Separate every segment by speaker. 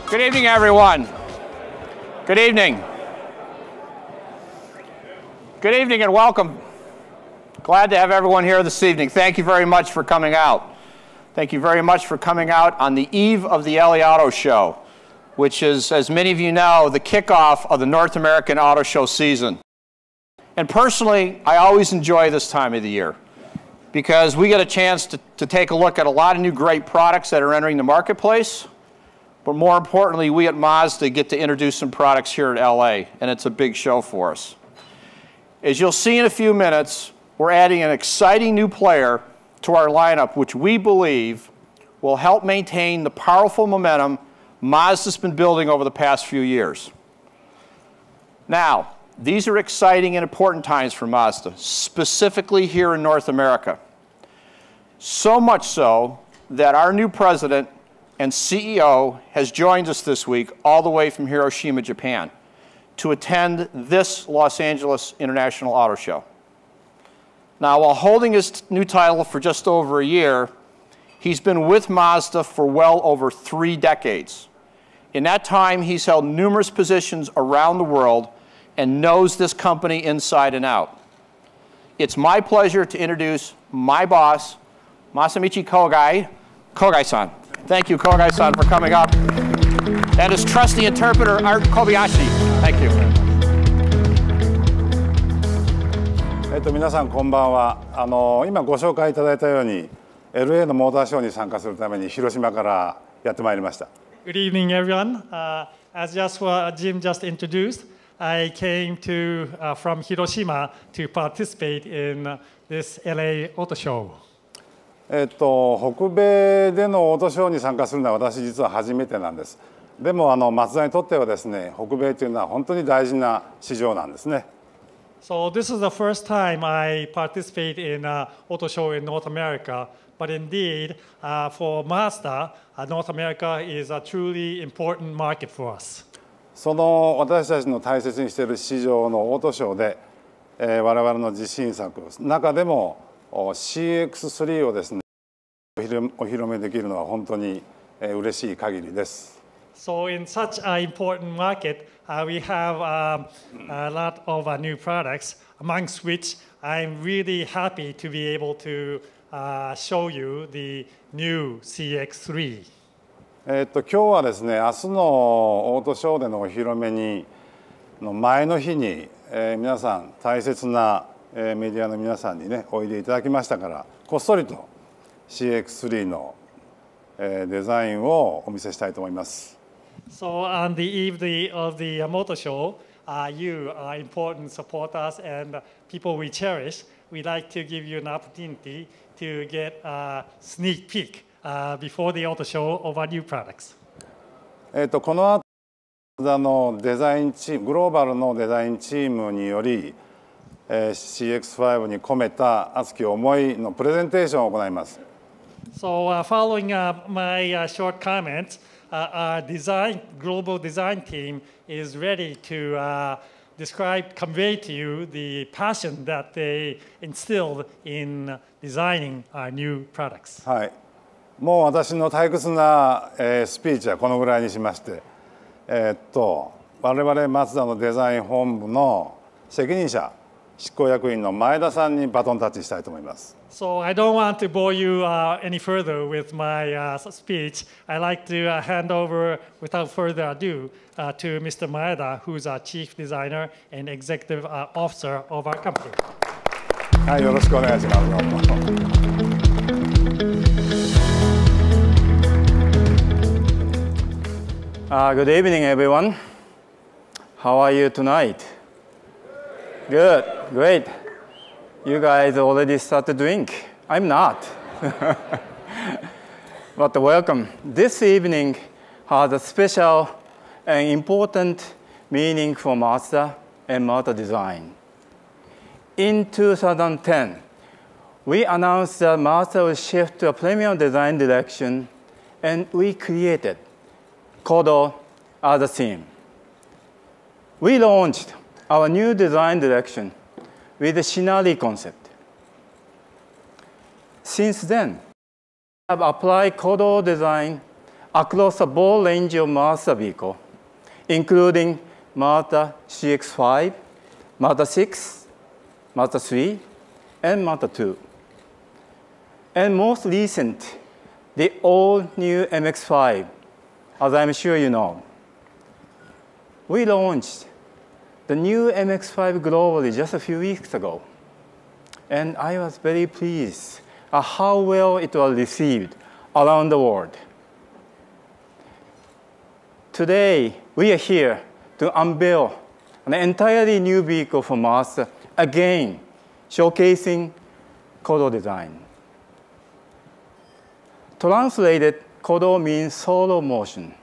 Speaker 1: Good evening, everyone. Good evening. Good evening and welcome. Glad to have everyone here this evening. Thank you very much for coming out. Thank you very much for coming out on the eve of the LA Auto Show, which is, as many of you know, the kickoff of the North American Auto Show season. And personally, I always enjoy this time of the year because we get a chance to take a look at a lot of new great products that are entering the marketplace. But more importantly, we at Mazda get to introduce some products here at LA, and it's a big show for us. As you'll see in a few minutes, we're adding an exciting new player to our lineup, which we believe will help maintain the powerful momentum Mazda's been building over the past few years. Now, these are exciting and important times for Mazda, specifically here in North America. So much so that our new president and CEO has joined us this week all the way from Hiroshima, Japan, to attend this Los Angeles International Auto Show. Now, while holding his new title for just over a year, he's been with Mazda for well over 3 decades. In that time, he's held numerous positions around the world and knows this company inside and out. It's my pleasure to introduce my boss, Masamichi Kogai-san. Thank you, Kogai-san, for coming up. And his trusty interpreter, Art Kobayashi. Thank you.
Speaker 2: 皆さんこんばんは。今ご紹介いただいたように LA のモーターショーに参加するために広島からやってまいりました。
Speaker 3: Good evening, everyone. As Jim just introduced, I came from Hiroshima to participate in this LA Auto Show.
Speaker 2: 北米でのオートショーに参加するのは私実は初めてなんです。でもマツダにとってはですね、北米というのは本当に大事な市場なんですね。
Speaker 3: So this is the first time I participate in an auto show in North America, but indeed, for Mazda, North America is a truly important market for us.
Speaker 2: その私たちの大切にしている市場のオートショーで、我々の自信作中でもCX3 をですね、お披露目できるのは本当に嬉しい限りです。
Speaker 3: So in such an important market, we have a lot of new products, amongst which I'm really happy to be able to show you the new CX3.
Speaker 2: 今日はですね、明日のオートショーでのお披露目にの前の日に、皆さん大切なメディアの皆さんにねおいでいただきましたから、こっそりと CX3 のデザインをお見せしたいと思います。
Speaker 3: So on the eve of the motor show, you are important supporters and people we cherish. We'd like to give you an opportunity to get a sneak peek before the auto show of our new products.
Speaker 2: この後のデザインチーム、グローバルのデザインチームによりCX5 に込めた熱き思いのプレゼンテーションを行います。
Speaker 3: So following my short comments, our global design team is ready to convey to you the passion that they instilled in designing our new products.
Speaker 2: はい。もう私の退屈なスピーチはこのぐらいにしまして、我々マツダのデザイン本部の責任者、執行役員の前田さんにバトンタッチしたいと思います。
Speaker 3: So I don't want to bore you any further with my speech. I'd like to hand over, without further ado, to Mr. Maeda, who's our Chief Designer and Executive Officer of our company.
Speaker 2: はい、よろしくお願いします。
Speaker 4: Good evening, everyone. How are you tonight? Good, great. You guys already started to drink. I'm not. But welcome. This evening has a special and important meaning for Mazda and Mazda design. In 2010, we announced that Mazda will shift to a premium design direction, and we created Kodo as a theme. We launched our new design direction with the Shinari concept. Since then, we have applied Kodo design across a broad range of Mazda vehicles, including Mazda CX-5, Mazda 6, Mazda 3, and Mazda 2. And most recent, the all-new MX-5, as I'm sure you know. We launched the new MX-5 globally just a few weeks ago. And I was very pleased at how well it was received around the world. Today, we are here to unveil an entirely new vehicle from Mazda, again, showcasing Kodo design. Translated, Kodo means soul of motion,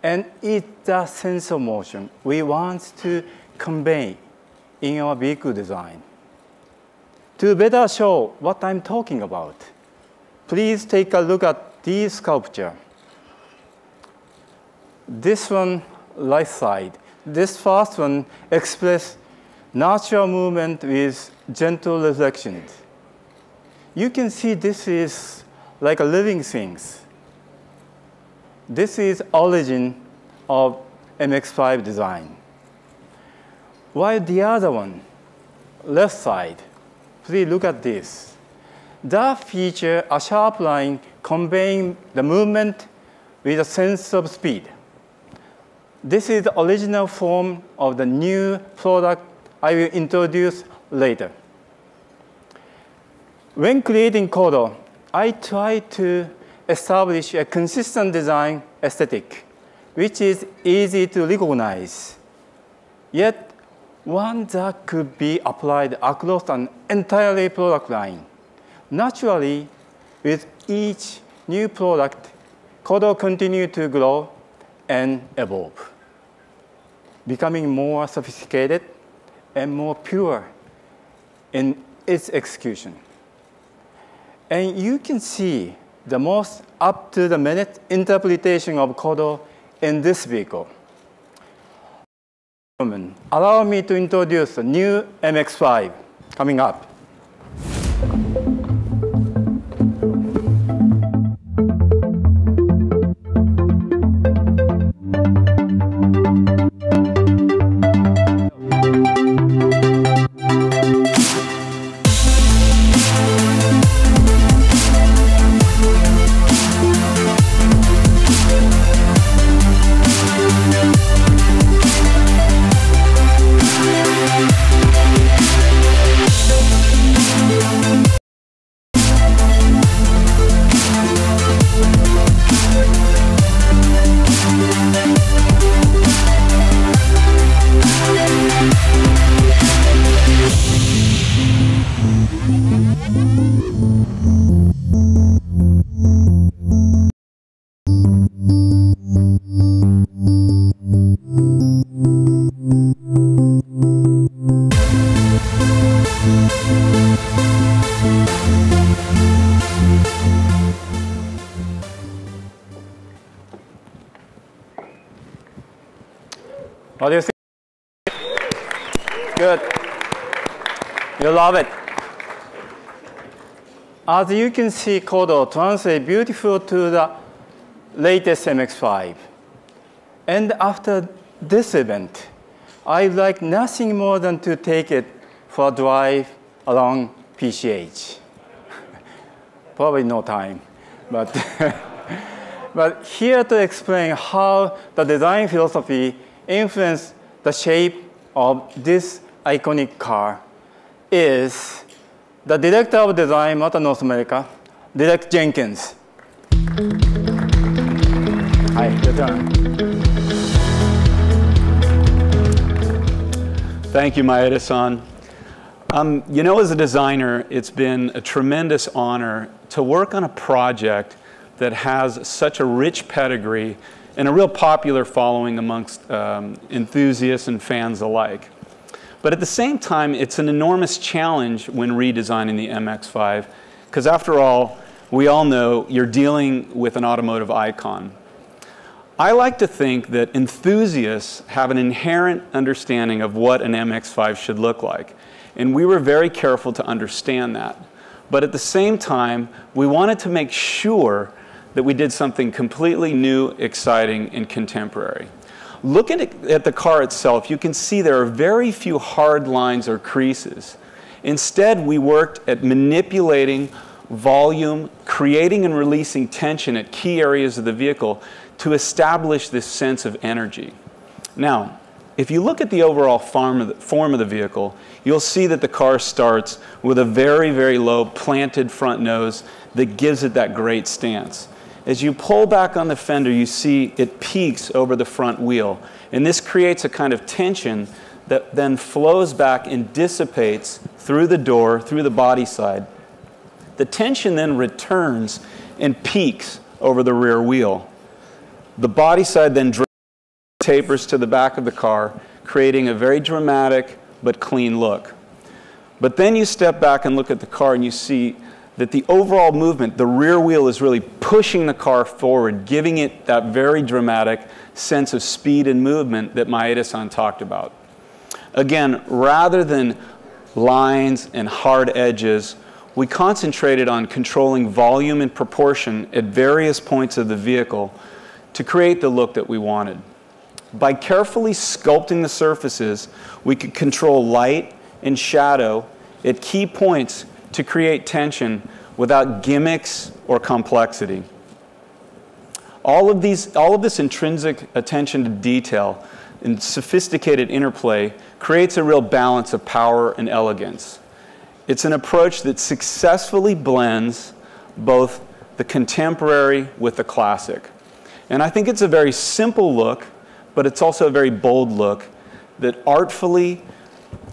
Speaker 4: and it's the sense of motion we want to convey in our vehicle design. To better show what I'm talking about, please take a look at this sculpture. This one, right side. This first one expresses natural movement with gentle reflections. You can see this is like a living things. This is origin of MX-5 design. While the other one, left side, please look at this. That features a sharp line conveying the movement with a sense of speed. This is the original form of the new product I will introduce later. When creating Kodo, I try to establish a consistent design aesthetic, which is easy to recognize, yet one that could be applied across an entirely product line. Naturally, with each new product, Kodo continues to grow and evolve, becoming more sophisticated and more pure in its execution. And you can see the most up-to-the-minute interpretation of Kodo in this vehicle. Allow me to introduce the new MX-5 coming up. What do you think? Good. You love it. As you can see, Kodo translates beautiful to the latest MX-5. And after this event, I like nothing more than to take it for a drive along PCH. Probably no time, but, but here to explain how the design philosophy influenced the shape of this iconic car is the director of design, Mazda North America, Derek Jenkins. Hi, your turn.
Speaker 5: Thank you, Maeda-san. You know, as a designer, it's been a tremendous honor to work on a project that has such a rich pedigree and a real popular following amongst enthusiasts and fans alike. But at the same time, it's an enormous challenge when redesigning the MX-5, because after all, we all know you're dealing with an automotive icon. I like to think that enthusiasts have an inherent understanding of what an MX-5 should look like, and we were very careful to understand that. But at the same time, we wanted to make sure that we did something completely new, exciting, and contemporary. Looking at the car itself, you can see there are very few hard lines or creases. Instead, we worked at manipulating volume, creating and releasing tension at key areas of the vehicle to establish this sense of energy. Now, if you look at the overall form of the vehicle, you'll see that the car starts with a very, very low planted front nose that gives it that great stance. As you pull back on the fender, you see it peaks over the front wheel. And this creates a kind of tension that then flows back and dissipates through the door, through the body side. The tension then returns and peaks over the rear wheel. The body side then tapers to the back of the car, creating a very dramatic but clean look. But then you step back and look at the car and you see that the overall movement, the rear wheel is really pushing the car forward, giving it that very dramatic sense of speed and movement that Maeda-san talked about. Again, rather than lines and hard edges, we concentrated on controlling volume and proportion at various points of the vehicle to create the look that we wanted. By carefully sculpting the surfaces, we could control light and shadow at key points to create tension without gimmicks or complexity. All of this intrinsic attention to detail and sophisticated interplay creates a real balance of power and elegance. It's an approach that successfully blends both the contemporary with the classic. And I think it's a very simple look, but it's also a very bold look that artfully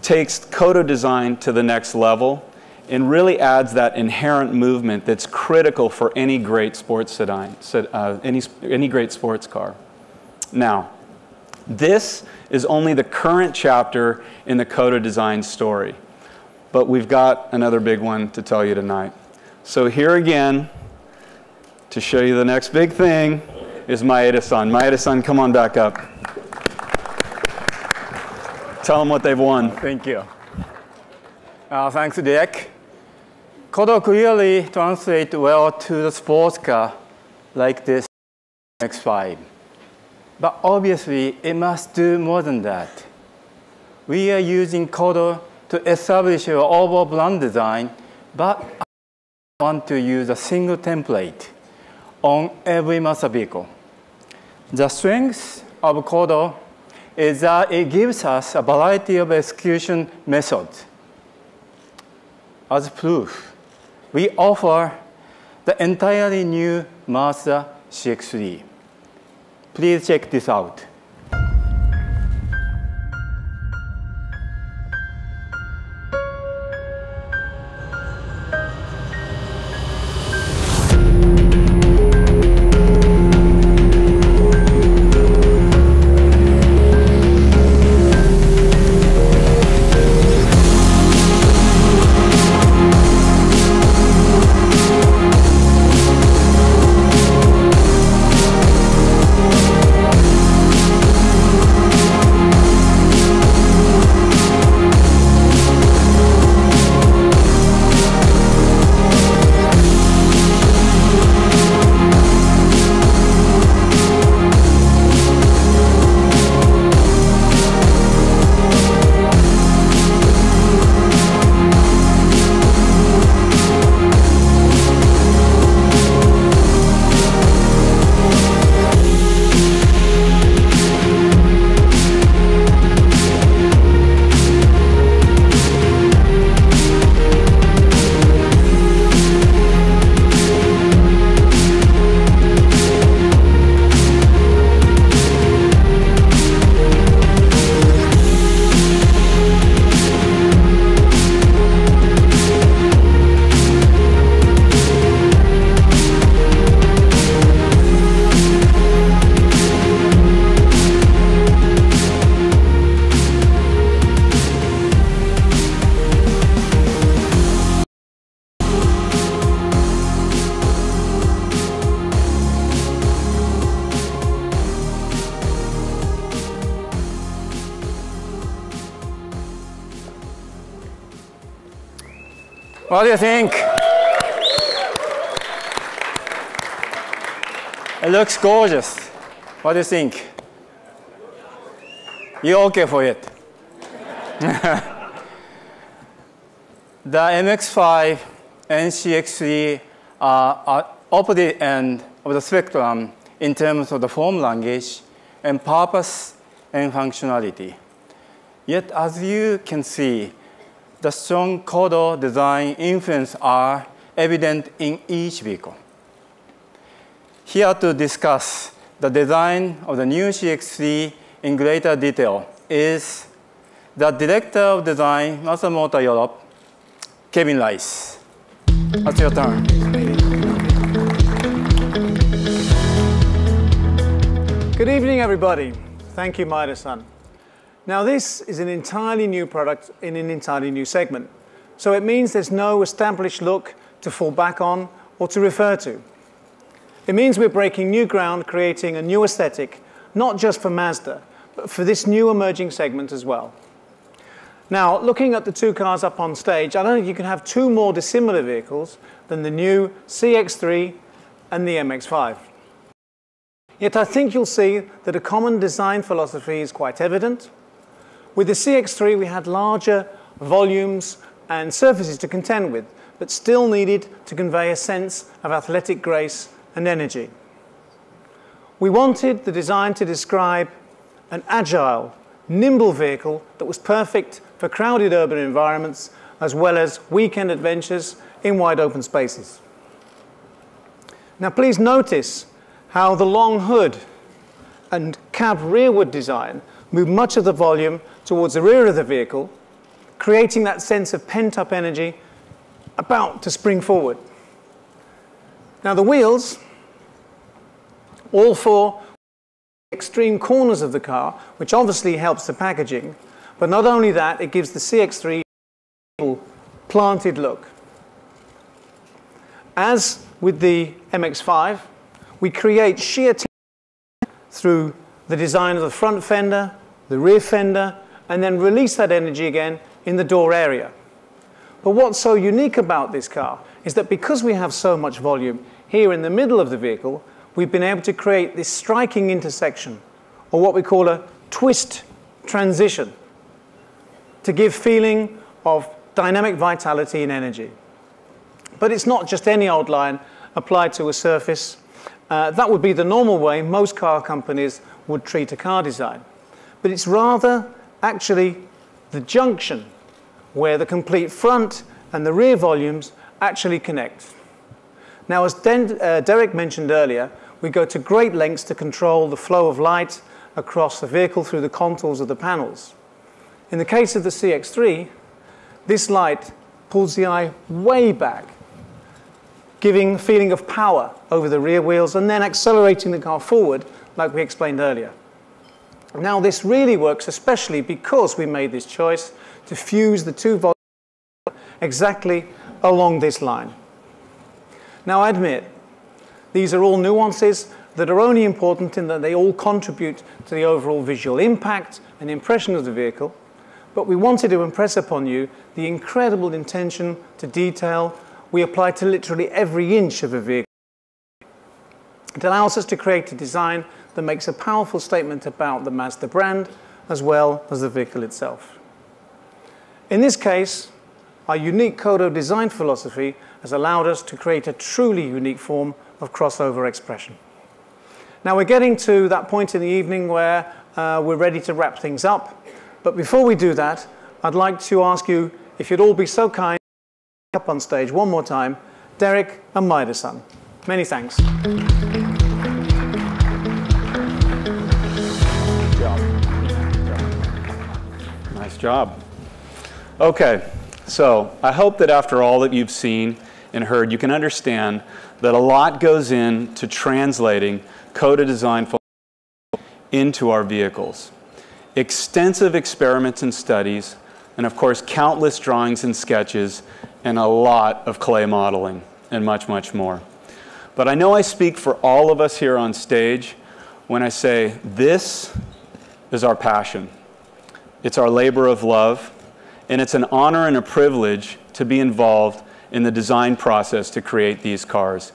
Speaker 5: takes Kodo design to the next level and really adds that inherent movement that's critical for any great sports sedan, any great sports car. Now, this is only the current chapter in the Kodo design story, but we've got another big one to tell you tonight. So here again, to show you the next big thing, is Maeda-san. Maeda-san, come on back up. Tell them what they've won.
Speaker 4: Thank you. Thanks, Dick. Kodo clearly translates well to the sports car like this X5. But obviously, it must do more than that. We are using Kodo to establish our overall brand design, but I want to use a single template on every Mazda vehicle. The strength of Kodo is that it gives us a variety of execution methods. As proof, we offer the entirely new Mazda CX-3. Please check this out. What do you think? It looks gorgeous. What do you think? You're okay for it? The MX-5 and CX-3 are opposite end of the spectrum in terms of the form language and purpose and functionality. Yet, as you can see, the strong core design influence are evident in each vehicle. Here to discuss the design of the new CX-3 in greater detail is the Director of Design, Mazda Motor Europe, Kevin Rice. That's your turn.
Speaker 6: Good evening, everybody. Thank you, Maeda-san. Now, this is an entirely new product in an entirely new segment. So it means there's no established look to fall back on or to refer to. It means we're breaking new ground, creating a new aesthetic, not just for Mazda, but for this new emerging segment as well. Now, looking at the two cars up on stage, I don't think you can have two more dissimilar vehicles than the new CX-3 and the MX-5. Yet I think you'll see that a common design philosophy is quite evident. With the CX-3, we had larger volumes and surfaces to contend with, but still needed to convey a sense of athletic grace and energy. We wanted the design to describe an agile, nimble vehicle that was perfect for crowded urban environments as well as weekend adventures in wide open spaces. Now please notice how the long hood and cab rearward design move much of the volume towards the rear of the vehicle, creating that sense of pent-up energy about to spring forward. Now the wheels, all four extreme corners of the car, which obviously helps the packaging, but not only that, it gives the CX-3 a planted look. As with the MX-5, we create sheer through the design of the front fender, the rear fender, and then release that energy again in the door area. But what's so unique about this car is that because we have so much volume here in the middle of the vehicle, we've been able to create this striking intersection, or what we call a twist transition, to give feeling of dynamic vitality and energy. But it's not just any old line applied to a surface. That would be the normal way most car companies would treat a car design. But it's rather actually the junction where the complete front and the rear volumes actually connect. Now, as Derek mentioned earlier, we go to great lengths to control the flow of light across the vehicle through the contours of the panels. In the case of the CX-3, this light pulls the eye way back, giving a feeling of power over the rear wheels and then accelerating the car forward, like we explained earlier. Now, this really works especially because we made this choice to fuse the two volumes exactly along this line. Now, I admit, these are all nuances that are only important in that they all contribute to the overall visual impact and impression of the vehicle, but we wanted to impress upon you the incredible attention to detail we apply to literally every inch of a vehicle. It allows us to create a design that makes a powerful statement about the Mazda brand as well as the vehicle itself. In this case, our unique Kodo design philosophy has allowed us to create a truly unique form of crossover expression. Now we're getting to that point in the evening where we're ready to wrap things up. But before we do that, I'd like to ask you if you'd all be so kind to up on stage one more time, Derek and Maeda-san. Many thanks.
Speaker 5: Nice job. Okay, so I hope that after all that you've seen and heard, you can understand that a lot goes into translating Kodo design into our vehicles. Extensive experiments and studies, and of course countless drawings and sketches, and a lot of clay modeling, and much, much more. But I know I speak for all of us here on stage when I say this is our passion. It's our labor of love, and it's an honor and a privilege to be involved in the design process to create these cars.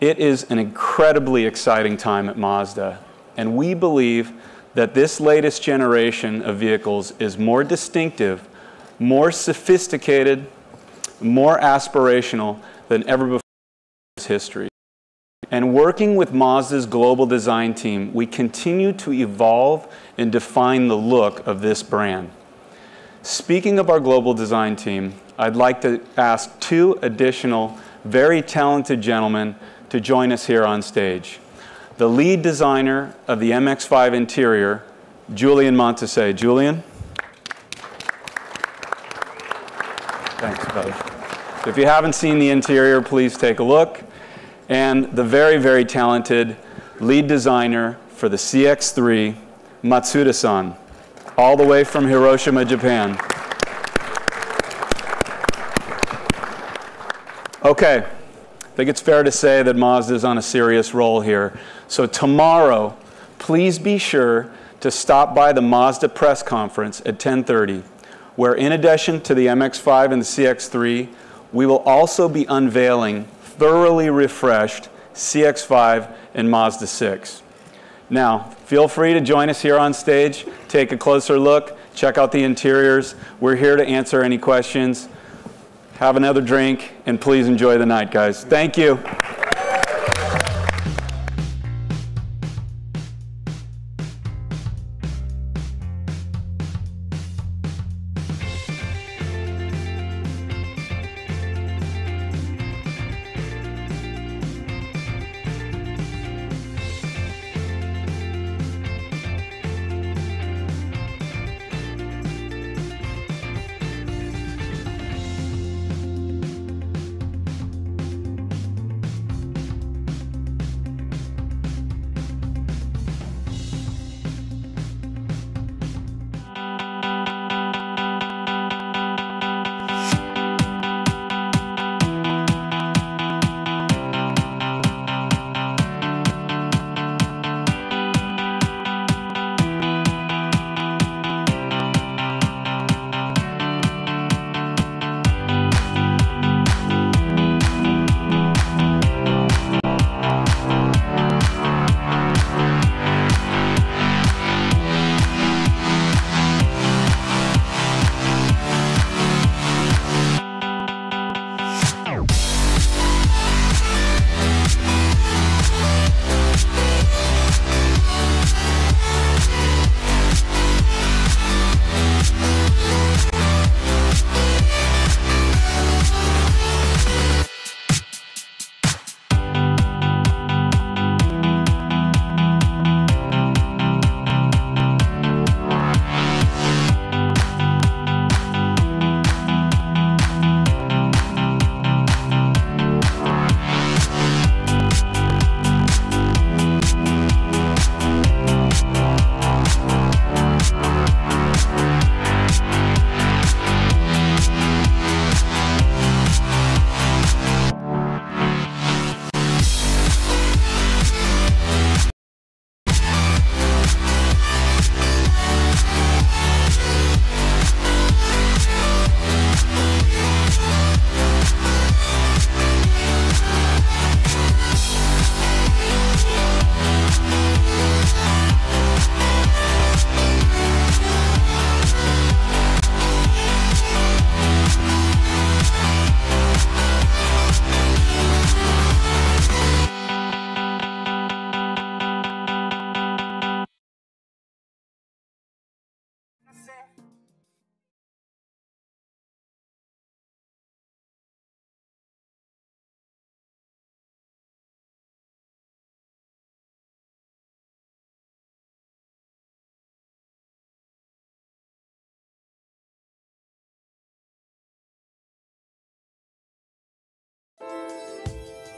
Speaker 5: It is an incredibly exciting time at Mazda, and we believe that this latest generation of vehicles is more distinctive, more sophisticated, more aspirational than ever before in history. And working with Mazda's global design team, we continue to evolve and define the look of this brand. Speaking of our global design team, I'd like to ask two additional very talented gentlemen to join us here on stage. The lead designer of the MX-5 interior, Julian Montese. Julian? Thanks, brother. If you haven't seen the interior, please take a look. And the very, very talented lead designer for the CX-3, Matsuda-san, all the way from Hiroshima, Japan. Okay, I think it's fair to say that Mazda is on a serious roll here. So tomorrow, please be sure to stop by the Mazda press conference at 10:30, where in addition to the MX-5 and the CX-3, we will also be unveiling thoroughly refreshed CX-5 and Mazda 6. Now, feel free to join us here on stage, take a closer look, check out the interiors. We're here to answer any questions. Have another drink, and please enjoy the night, guys. Thank you.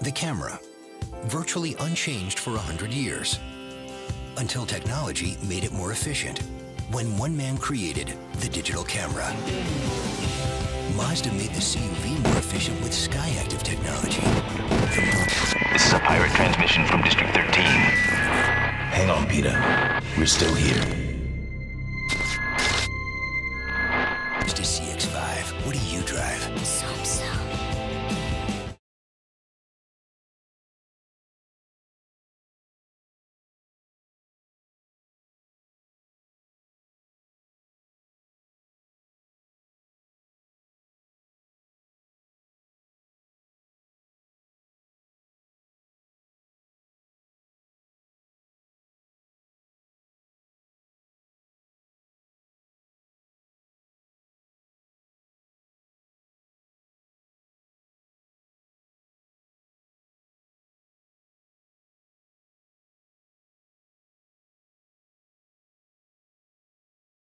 Speaker 7: The camera, virtually unchanged for 100 years, until technology made it more efficient, when one man created the digital camera. Mazda made the CUV more efficient with SkyActiv technology.
Speaker 8: This is a pirate transmission from District 13.
Speaker 9: Hang on, Peter. We're still here.